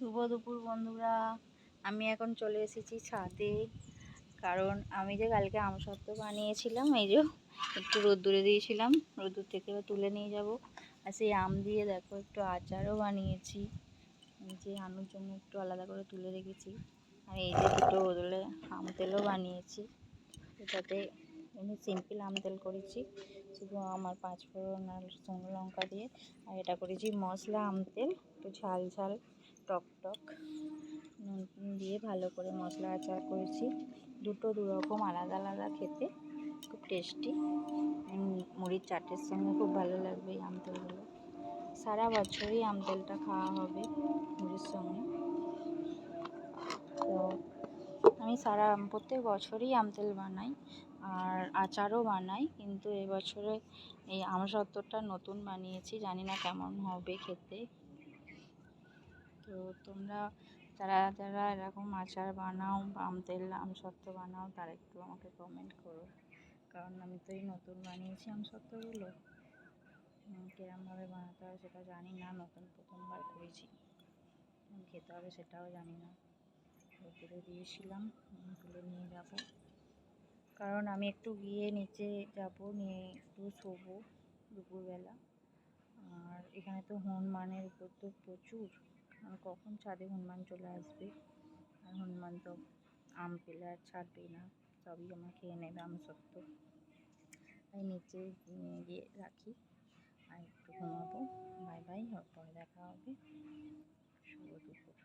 শুভ দুপুর বন্ধুরা। আমি এখন চলে এসেছি ছাদে, কারণ আমি যে কালকে আমসত্ত্ব বানিয়েছিলাম, এই যে একটু রোদ্দুরে দিয়েছিলাম, রোদ্দুর থেকে তুলে নিয়ে যাব। আর সেই আম দিয়ে দেখো একটু আচারও বানিয়েছি, এই যে আনুর জন্য একটু আলাদা করে তুলে রেখেছি। আর এই যে দুটো বদলে আম তেলও বানিয়েছি। এটাতে এমনি সিম্পল আম তেল করেছি, শুধু আমার 5 ফোড়ন আর শুকনো লঙ্কা দিয়ে। আর এটা করেছি মশলা আম তেল, একটু ঝাল ঝাল টক টক নুন দিয়ে ভালো করে মশলা আচার করেছি। দুটো দুরকম আলাদা আলাদা, খেতে খুব টেস্টি। মুড়ির চাটের সঙ্গে খুব ভালো লাগবে এই আম তেলগুলো। সারা বছরই আম তেলটা খাওয়া হবে মুড়ির সঙ্গে। তো আমি প্রত্যেক বছরই আম তেল বানাই আর আচারও বানাই, কিন্তু এবছরে এই আমসত্ত্বটা নতুন বানিয়েছি, জানি না কেমন হবে খেতে। তো তোমরা যারা যারা এরকম আচার বানাও বা আম তেল আমসত্ত্ব বানাও, তারা একটু আমাকে কমেন্ট করো, কারণ আমি তো এই নতুন বানিয়েছি আমসত্ত্বগুলো। কীরমভাবে বানাতে হয় সেটা জানি না, প্রথমবার করেছি, খেতে হবে সেটাও জানি না। তুলে দিয়েছিলাম, তুলে নিয়ে যাব, কারণ আমি একটু গিয়ে নিচে যাব, নিয়ে একটু শোবো দুপুরবেলা। আর এখানে তো হনুমানের উপদ্রব প্রচুর, কখন ছাদে হনুমান চলে আসবে। আর হনুমান তো আম পেলে আর ছাড়বেই না, সবই আমার খেয়ে নেবে আমসত্ত্ব। তাই নিচে গিয়ে রাখি আর একটু ঘুমাবো। বাই বাই, পরে দেখা হবে। শুভ দুপুর।